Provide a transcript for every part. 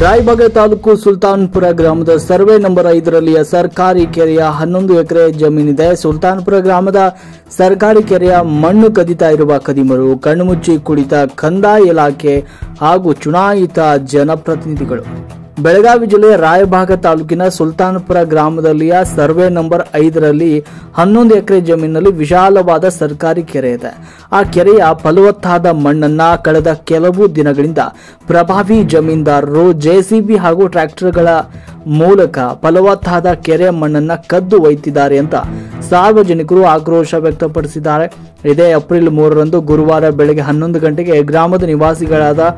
ರಾಯಬಾಗ ತಾಲೂಕು ಸುಲ್ತಾನ್ಪುರ ಗ್ರಾಮದ survey number 5ರಲ್ಲಿಯ ಸರ್ಕಾರಿ ಕೆರೆಯ 11 ಎಕರೆ ಜಮೀನಿದೆ. ಸುಲ್ತಾನ್ಪುರ ಗ್ರಾಮದ ಸರ್ಕಾರಿ ಕೆರೆಯ ಮಣ್ಣು ಕದಿತಾ ಇರುವ ಖದೀಮರು, ಕಣ್ಣುಮುಚ್ಚಿ ಕುಳಿತ ಕಂದಾಯ ಇಲಾಖೆ ಹಾಗೂ ಚುನಾಯಿತ ಜನಪ್ರತಿನಿಧಿಗಳು. ಬೆಳಗಾವಿ ಜಿಲ್ಲೆಯ ರಾಯಬಾಗ ತಾಲೂಕಿನ ಸುಲ್ತಾನ್ಪುರ ಗ್ರಾಮದಲ್ಲಿಯ ಸರ್ವೆ ನಂಬರ್ 5ರಲ್ಲಿ 11 ಎಕರೆ ಜಮೀನಿನಲ್ಲಿ ವಿಶಾಲವಾದ ಸರ್ಕಾರಿ ಕೆರೆ ಇದೆ. ಆ ಕೆರೆಯ ಫಲವತ್ತಾದ ಮಣ್ಣನ್ನ ಕಳೆದ ಕೆಲವು ದಿನಗಳಿಂದ ಪ್ರಭಾವಿ ಜಮೀನ್ದಾರರು ಜೆಸಿಬಿ ಹಾಗೂ ಟ್ರ್ಯಾಕ್ಟರ್ಗಳ ಮೂಲಕ ಫಲವತ್ತಾದ ಕೆರೆ ಮಣ್ಣನ್ನ ಕದ್ದು ಒಯ್ತಿದ್ದಾರೆ ಅಂತ ಸಾರ್ವಜನಿಕರು ಆಕ್ರೋಶ ವ್ಯಕ್ತಪಡಿಸಿದ್ದಾರೆ. ಇದೇ ಏಪ್ರಿಲ್ 3ರಂದು ಗುರುವಾರ ಬೆಳಗ್ಗೆ 11 ಗಂಟೆಗೆ ಗ್ರಾಮದ ನಿವಾಸಿಗಳಾದ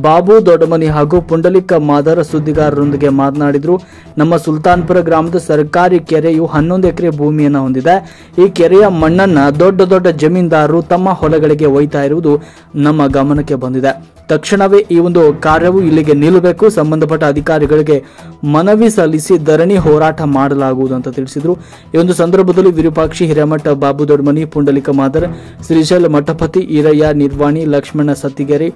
ಬಾಬು ದೊಡ್ಡಮನಿ ಹಾಗೂ ಪುಂಡಲಿಕ ಮಾದರ ಸುದ್ದಿಗಾರರೊಂದಿಗೆ ಮಾತನಾಡಿದರು. ನಮ್ಮ ಸುಲ್ತಾನ್ಪುರ ಗ್ರಾಮದ ಸರ್ಕಾರಿ ಕೆರೆಯು 11 ಎಕರೆ ಭೂಮಿಯನ್ನು ಹೊಂದಿದೆ. ಈ ಕೆರೆಯ ಮಣ್ಣನ್ನ ದೊಡ್ಡ ದೊಡ್ಡ ಜಮೀನ್ದಾರರು ತಮ್ಮ ಹೊಲಗಳಿಗೆ ಒಯ್ತಾ ಇರುವುದು ನಮ್ಮ ಗಮನಕ್ಕೆ ಬಂದಿದೆ. ತಕ್ಷಣವೇ ಈ ಒಂದು ಕಾರ್ಯವು ಇಲ್ಲಿಗೆ ನಿಲ್ಲಬೇಕು. ಸಂಬಂಧಪಟ್ಟ ಅಧಿಕಾರಿಗಳಿಗೆ ಮನವಿ ಸಲ್ಲಿಸಿ ಧರಣಿ ಹೋರಾಟ ಮಾಡಲಾಗುವುದು ಅಂತ ತಿಳಿಸಿದರು. ಈ ಒಂದು ಸಂದರ್ಭದಲ್ಲಿ ವಿರೂಪಾಕ್ಷಿ ಹಿರೇಮಠ, ಬಾಬು ದೊಡ್ಡಮನಿ, ಪುಂಡಲಿಕ ಮಾದರ್, ಶ್ರೀಶೈಲ ಮಠಪತಿ, ಈರಯ್ಯ ನಿರ್ವಾಣಿ, ಲಕ್ಷ್ಮಣ ಸತ್ತಿಗೆರೆ,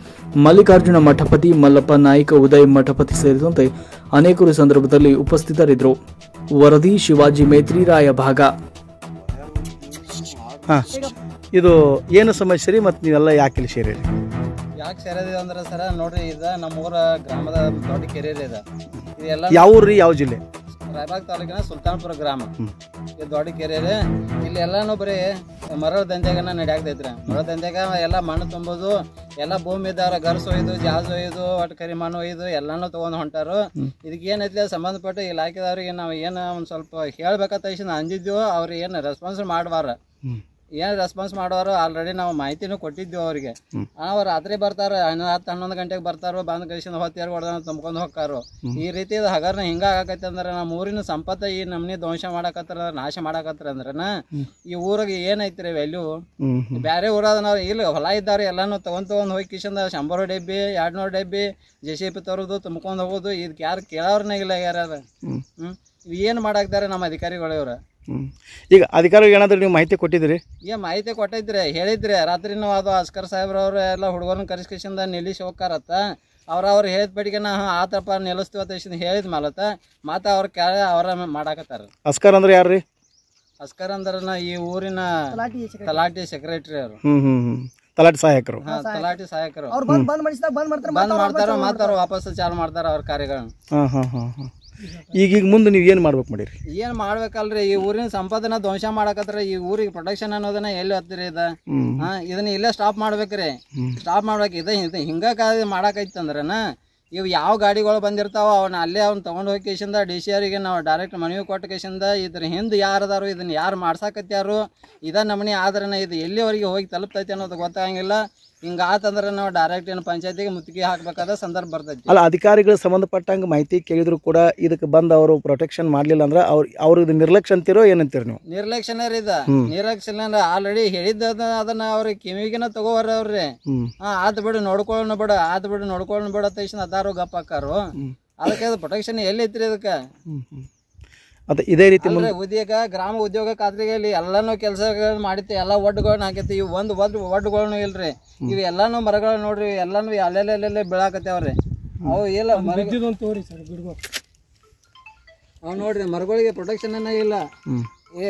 ಮಲ್ಲಿಕಾರ್ಜುನ ಮಠಪತಿ, ಮಲ್ಲಪ್ಪ ನಾಯ್ಕ, ಉದಯ್ ಮಠಪತಿ ಸೇರಿದಂತೆ ಅನೇಕರು ಸಂದರ್ಭದಲ್ಲಿ ಉಪಸ್ಥಿತರಿದ್ದರು. ವರದಿ ಶಿವಾಜಿ ಮೇತ್ರಿ, ರಾಯಭಾಗ. ಇದು ಏನು ಸಮಸ್ಯೆ ರೀ? ಮತ್ತು ನೀವೆಲ್ಲ ಯಾಕೆ ಇಲ್ಲಿ ಸೇರಿ? ಯಾಕೆ ಸೇರಿದೀವಿ ಅಂದ್ರೆ ಸರ ನೋಡ್ರಿ, ಇದು ನಮ್ಮೂರ ಗ್ರಾಮದ ದೊಡ್ಡ ಕೆರೆ ಇದೆ. ಇದೆಲ್ಲ ಯಾವ ಊರು, ಯಾವ ಜಿಲ್ಲೆ? ರಾಯಬಾಗ ತಾಲೂಕಿನ ಸುಲ್ತಾನ್ಪುರ ಗ್ರಾಮ. ಇದು ದೊಡ್ಡ ಕೆರೆ ಇದೆ. ಇಲ್ಲಿ ಎಲ್ಲಾನು ಬರೀ ಮರಳ ದಂಧೆಗನ ನಡೆಯಾಗ್ತೈತ್ರಿ. ಮರಳ ದಂಧೆಗ ಎಲ್ಲ ಮಣ್ಣು ತುಂಬೋದು, ಎಲ್ಲ ಭೂಮಿ ಇದ್ದಾರ ಗರ್ಸ್ ಒಯ್ದು, ಜಾಜ್ ಒಯ್ದು, ಒಟ್ಟು ಕರಿ ಮಣ್ಣು ಒಯ್ದು ಎಲ್ಲಾನು ತಗೊಂಡ್ ಹೊಂಟಾರು. ಇದಕ್ಕೆ ಏನೈತಿ ಸಂಬಂಧಪಟ್ಟ ಇಲಾಖೆದವ್ರಿಗೆ ನಾವು ಏನು ಒಂದು ಸ್ವಲ್ಪ ಹೇಳ್ಬೇಕಂತ ಅಂದಿದ್ವು. ಅವ್ರು ಏನು ರೆಸ್ಪಾನ್ಸ್ ಮಾಡುವಾರ, ಏನು ರೆಸ್ಪಾನ್ಸ್ ಮಾಡೋರು ಆಲ್ರೆಡಿ ನಾವು ಮಾಹಿತಿನೂ ಕೊಟ್ಟಿದ್ವಿ ಅವ್ರಿಗೆ. ಅವ್ರು ರಾತ್ರಿ ಬರ್ತಾರ, 10-11 ಗಂಟೆಗೆ ಬರ್ತಾರೋ, ಬಂದ್ ಕಳಿಸಿದ ಹೊತ್ತೇರು ಹೊಡೆದ ತುಂಬ್ಕೊಂಡು ಹೋಗ್ತಾರೋ. ಈ ರೀತಿ ಹಗರ್ನ ಹಿಂಗ ಆಗಕೈತಿ ಅಂದ್ರೆ ನಮ್ಮ ಊರಿನ ಸಂಪತ್ತ ಈ ನಮ್ನಿ ಧ್ವಂಸ ಮಾಡಕತ್ತಾರ, ನಾಶ ಮಾಡಕತ್ತಾರ ಅಂದ್ರನ ಈ ಊರಿಗೆ ಏನೈತ್ರಿ ವ್ಯಾಲ್ಯೂ? ಬ್ಯಾರೆ ಊರಾದ ನಾವು ಇಲ್ಲಿ ಹೊಲ ಇದ್ದಾರೆ ಎಲ್ಲಾನು ತಗೊಂಡ್ ಹೋಗಿ ಕಿಶಂದ 100 ಡಬ್ಬಿ 200 ಡಬ್ಬಿ JCB ತರೋದು ತುಂಬ್ಕೊಂಡು ಹೋಗೋದು. ಇದಕ್ಕೆ ಯಾರು ಕೇಳೋರ್ನ ಇಲ್ಲ ಯಾರು. ಏನು ಮಾಡಾಕ್ತಾರೆ ನಮ್ಮ ಅಧಿಕಾರಿಗಳು ಇವ್ರ. ಈಗ ಅಧಿಕಾರಿಗಳು ಏನಾದ್ರು ನೀವು ಮಾಹಿತಿ ಕೊಟ್ಟಿದ್ರಿ? ಮಾಹಿತಿ ಕೊಟ್ಟಿದ್ರಿ, ಹೇಳಿದ್ರಿ. ರಾತ್ರಿ ನಾವು ಅದು ಅಸ್ಕರ್ ಸಾಹೇಬ್ರವ್ರು ಎಲ್ಲ ಹುಡುಗರನ್ನ ಕರೆಸ್ಕಿಸಿಂದ ನಿಲ್ಲಿಸಿ ಹೋಗ್ತಾರತ್ತ. ಅವ್ರು ಹೇಳಿದ ಪಡಿಗೆ ನಾ ಆತಪ್ಪ ನಿಲ್ಲಿಸ್ತೀವತ್ತ ಹೇಳಿದ ಮಾಲತ್ತ ಮತ್ತೆ ಅವ್ರ ಕೇಳ ಅವ್ರ ಮಾಡಾಕತ್ತಾರ. ಅಸ್ಕರ್ ಅಂದ್ರೆ ಯಾರು ರೀ? ಅಸ್ಕರ್ ಅಂದ್ರ ಈ ಊರಿನ ತಲಾಟಿ ಸೆಕ್ರೆಟರಿ ಅವರು. ತಲಾಟಿ ಸಹಾಯಕರು. ತಲಾಟಿ ಸಹಾಯಕರು ಬಂದ್ ಮಾಡ್ತಾರ, ಮಾತಾರ ವಾಪಸ್ ಚಾಲು ಮಾಡ್ತಾರ ಅವ್ರ ಕಾರ್ಯಗಳನ್ನ. ಈಗ ಮುಂದೆ ನೀವು ಏನು ಮಾಡ್ಬೇಕು ಮಾಡಿರಿ? ಏನ್ ಮಾಡ್ಬೇಕಲ್ರಿ? ಈ ಊರಿನ ಸಂಪಾದನೆ ಧ್ವಂಸ ಮಾಡಕತ್ರ. ಈ ಊರಿಗೆ ಪ್ರೊಟೆಕ್ಷನ್ ಅನ್ನೋದನ್ನ ಎಲ್ಲಿ ಹತ್ತಿರಿ ಇದನ್ನ ಇಲ್ಲೇ ಸ್ಟಾಪ್ ಮಾಡ್ಬೇಕ್ರಿ. ಸ್ಟಾಪ್ ಮಾಡ್ಬೇಕು. ಹಿಂಗ ಮಾಡಕೈತಂದ್ರನ ಇವು ಯಾವ ಗಾಡಿಗಳು ಬಂದಿರ್ತಾವ ಅವನ್ನ ಅಲ್ಲೇ ತಗೊಂಡ್ ಹೋಗಿ ಕೇಸಿಂದ DCRಗೆ ನಾವು ಡೈರೆಕ್ಟ್ ಮನವಿ ಕೊಟ್ಟ ಕೇಸಿಂದ ಇದ್ರ ಹಿಂದೆ ಯಾರದಾರು, ಇದನ್ನ ಯಾರು ಮಾಡ್ಸಾಕತ್ಯಾರು, ಇದ ನಮನಿ ಆದ್ರನ ಇದು ಎಲ್ಲಿವರೆಗೆ ಹೋಗಿ ತಲುಪ್ತೈತಿ ಅನ್ನೋದು ಗೊತ್ತಾಗಂಗಿಲ್ಲ. ಹಿಂಗ ಆತಂದ್ರೆ ನಾವು ಡೈರೆಕ್ಟ್ ಏನು ಪಂಚಾಯತಿಗೆ ಮುತ್ತಿಗೆ ಹಾಕ್ಬೇಕಾದ ಸಂದರ್ಭ ಬರ್ತೈತಿ. ಅಲ್ಲ, ಅಧಿಕಾರಿಗಳು ಸಂಬಂಧಪಟ್ಟಂಗೆ ಮಾಹಿತಿ ಕೇಳಿದ್ರು ಕೂಡ ಇದಕ್ಕೆ ಬಂದು ಅವರು ಪ್ರೊಟೆಕ್ಷನ್ ಮಾಡ್ಲಿಲ್ಲ ಅಂದ್ರೆ ಅವ್ರಿಗೆ ನಿರ್ಲಕ್ಷ್ಯ ಅಂತಿರೋ ಏನಂತೀರಿ ನೀವು? ನಿರ್ಲಕ್ಷ್ಯನೇ ರೀ ಇದು. ನಿರ್ಲಕ್ಷ್ಯ ಆಲ್ರೆಡಿ ಹೇಳಿದ್ದ ಅದನ್ನ ಅವ್ರಿಗೆ ಕಿವಿಗಿನ ತಗೋವರ ಅವ್ರಿ. ಆತ್ ಬಿಡು ನೋಡ್ಕೊಳ್ಳೋಣ ಬಿಡ, ಆತ್ ಬಿಡು ನೋಡ್ಕೊಳ್ಳೋಣ ಬಿಡ ತಕ್ಷಣ ಅದಾರು ಗಪ್ಪ ಹಾಕಾರು. ಅದಕ್ಕೆ ಅದು ಪ್ರೊಟೆಕ್ಷನ್ ಎಲ್ಲಿ ಐತ್ರಿ ಅದಕ್ಕೆ? ಅದೇ ಇದೇ ರೀತಿ ಉದ್ಯೋಗ ಗ್ರಾಮ ಉದ್ಯೋಗ ಖಾತ್ರಿಯಲ್ಲಿ ಎಲ್ಲಾನು ಕೆಲಸ ಮಾಡಿತ್ತೆ, ಎಲ್ಲ ಒಡ್ಡುಗಳನ್ನ ಹಾಕೈತಿ. ಇವು ಒಂದು ಒಡ್ಡುಗಳನ್ನ ಇಲ್ರಿ. ಇವು ಎಲ್ಲಾನು ಮರಗಳು ನೋಡ್ರಿ, ಎಲ್ಲಾನು ಅಲ್ಲೆಲ್ಲೆಲ್ಲೆಲ್ಲೇ ಬೀಳಾಕತ್ತೇವ್ರಿ. ಅವು ಇಲ್ಲ ಅವ್ ನೋಡ್ರಿ ಮರಗಳಿಗೆ ಪ್ರೊಟೆಕ್ಷನ್ ಇಲ್ಲ.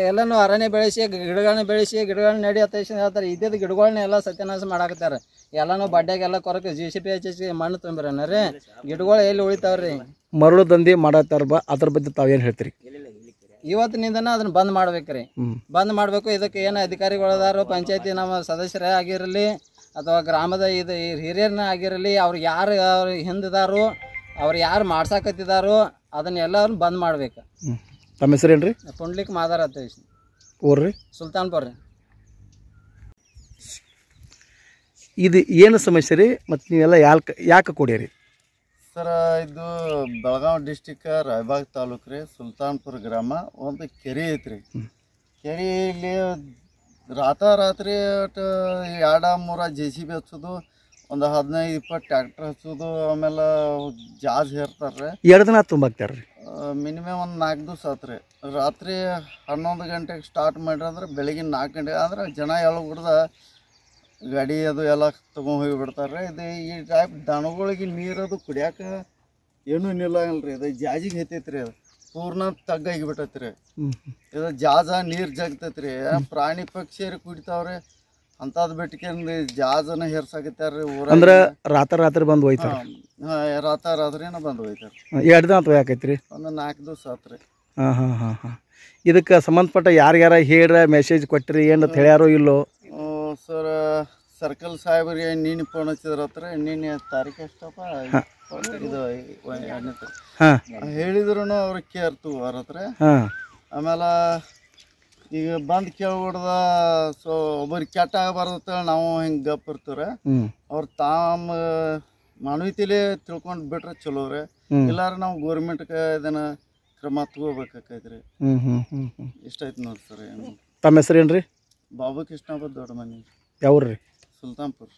ಎಲ್ಲಾನು ಅರಣ್ಯ ಬೆಳೆಸಿ ಗಿಡಗಳನ್ನ ನಡಿ ಹೇಳ್ತಾರೆ. ಇದ್ದಿದ್ದು ಗಿಡಗಳನ್ನ ಎಲ್ಲ ಸತ್ಯನಾಶ ಮಾಡಾಕತ್ತಾರ. ಎಲ್ಲಾನು ಬಡ್ಡೆಗೆಲ್ಲ ಕೊರಕ JCB ಹಚ್ಚಿ ಮಣ್ಣು ತುಂಬಿರನ್ರಿ. ಗಿಡಗಳು ಎಲ್ಲಿ ಉಳಿತಾವ್ರಿ? ಮರಳು ದಂಧೆ ಮಾಡತ್ತಾರ, ಅದ್ರ ಬಗ್ಗೆ ತಾವೇನು ಹೇಳ್ತೀರಿ? ಇವತ್ತಿನಿಂದನ ಅದನ್ನ ಬಂದ್ ಮಾಡ್ಬೇಕ್ರಿ. ಬಂದ್ ಮಾಡ್ಬೇಕು. ಇದಕ್ಕೆ ಏನು ಅಧಿಕಾರಿಗಳದಾರು, ಪಂಚಾಯತಿ ನಮ್ಮ ಸದಸ್ಯರೇ ಆಗಿರಲಿ ಅಥವಾ ಗ್ರಾಮದ ಇದು ಹಿರಿಯರನ್ನ ಆಗಿರಲಿ, ಅವ್ರು ಯಾರು ಹಿಂದಿದಾರು, ಅವ್ರು ಯಾರು ಮಾಡ್ಸಾಕತ್ತಿದಾರು ಅದನ್ನೆಲ್ಲರೂ ಬಂದ್ ಮಾಡ್ಬೇಕು. ತಮ್ಮ ಹೆಸರು ಏನ್ರಿ? ಪುಂಡ್ಲಿಕ್ ಮಾದಾರ ಅಂತ ಊರ್ರಿ ಸುಲ್ತಾನ್ಪುರ. ಇದು ಏನು ಸಮಸ್ಯೆ ರೀ? ಮತ್ತು ನೀವೆಲ್ಲ ಯಾಕೆ ಕೊಡಿರಿ? ಸರ, ಇದು ಬೆಳಗಾವಿ ಡಿಸ್ಟಿಕ್ ರಾಯಬಾಗ ತಾಲೂಕು ರೀ, ಸುಲ್ತಾನ್ಪುರ ಗ್ರಾಮ. ಒಂದು ಕೆರೆ ಐತ್ರಿ. ಕೆರೆಯಲ್ಲಿ ರಾತ್ರಿ 2-3 JCB ಹಚ್ಚೋದು, ಒಂದು 15-20 ಟ್ರ್ಯಾಕ್ಟರ್ ಹಚ್ಚೋದು, ಆಮೇಲೆ ಜಾಜ್ ಹೇರ್ತಾರೆ. 2 ದಿನ ತುಂಬಾಕ್ತಾರೆ ರೀ. ಮಿನಿಮಮ್ ಒಂದು 4 ದಿವಸ ಆತ್ರಿ. ರಾತ್ರಿ 11 ಗಂಟೆಗೆ ಸ್ಟಾರ್ಟ್ ಮಾಡಿದ್ರೆ ಬೆಳಗಿನ 4 ಗಂಟೆಗೆ ಅಂದ್ರೆ ಜನ ಎಳ್ಬಿಡ್ದ ಗಾಡಿ ಅದು ಎಲ್ಲ ತೊಗೊಂಡು ಹೋಗಿಬಿಡ್ತಾರೆ. ಇದು ಈ ಟೈಪ್ ದನಗಳಿಗೆ ನೀರದು ಕುಡಿಯೋಕೆ ಏನೂ ನಿಲ್ಲಂಗಿಲ್ಲ ರೀ. ಇದು ಜಾಜಿಗೆ ಹತ್ತೈತ್ರಿ, ಅದು ಪೂರ್ಣ ತಗ್ಗಾಗಿ ಬಿಟ್ಟೈತ್ರಿ. ಹ್ಞೂ ಇದು ಜಾಜ ನೀರು ಜಗ್ತೈತ್ರಿ. ಪ್ರಾಣಿ ಪಕ್ಷಿಯರು ಕುಡಿತಾವ್ರಿ. ಅಂಥದ್ದು ಬಿಟ್ಕೊಂಡು ಜಾಜನ ಹೇರ್ಸಾಕತ್ತಾರ್ರಿ ಊರಾಗ. ಅಂದ್ರೆ ರಾತ್ರಿ ಬಂದು ಹೋಯ್ತಾರೆ. ರಾತ್ರಿನ ಬಂದು ಹೋಯ್ತಾರೆ. 2 ದಿನ ಅಥವಾ ಯಾಕೈತ್ರಿ? ಒಂದು 4 ದಿವಸ ಆತ್ರಿ. ಹಾಂ. ಇದಕ್ಕೆ ಸಂಬಂಧಪಟ್ಟ ಯಾರ್ಯಾರ ಹೇಳ್ರ ಮೆಸೇಜ್ ಕೊಟ್ಟಿರಿ ಏನು ಹೇಳ್ಯಾರೋ ಇಲ್ಲೋ? ಸರ್ ಸರ್ಕಲ್ ಸಾಹೇಬ್ರಿಗೆ ನೀನು ಫೋನ್ ಹಚ್ಚಿದ್ರತ್ರ. ನಿನ್ನೆ ತಾರೀಕು ಎಷ್ಟಪ್ಪ? ಇದು 2ನೇ ತಾರೀಕು. ಹಾಂ ಹೇಳಿದ್ರು ಅವ್ರು ಕೇರ್ತು ಅವ್ರ ಹತ್ರ. ಹಾಂ ಆಮೇಲೆ ಈಗ ಬಂದು ಕೇಳ್ಬಿಡ್ದ. ಸೊ ಒಬ್ಬರಿಗೆ ಕೆಟ್ಟ ಆಗಬಾರ್ದು ನಾವು ಹಿಂಗೆ ಗಪ್ ಇರ್ತೀವ್ರೆ. ಅವ್ರು ತಾಮ ಮಾನವೀಯತೆಲೇ ತಿಳ್ಕೊಂಡು ಬಿಟ್ರೆ ಚಲೋ ರೀ. ಇಲ್ಲಾರ ನಾವು ಗೋರ್ಮೆಂಟ್ಗೆ ಇದನ್ನು ಕ್ರಮ ತಗೋಬೇಕಾಕೈತ್ರಿ. ಇಷ್ಟ ಐತೆ ನೋಡಿ ಸರ್. ತಮ್ಮ ಹೆಸರು ಏನು ರೀ? ಬಾಬು ಕೃಷ್ಣಪ್ಪ ದೊಡ್ಡ ಮನೆ. ಯಾವ್ರಿ? ಸುಲ್ತಾನ್ಪುರ.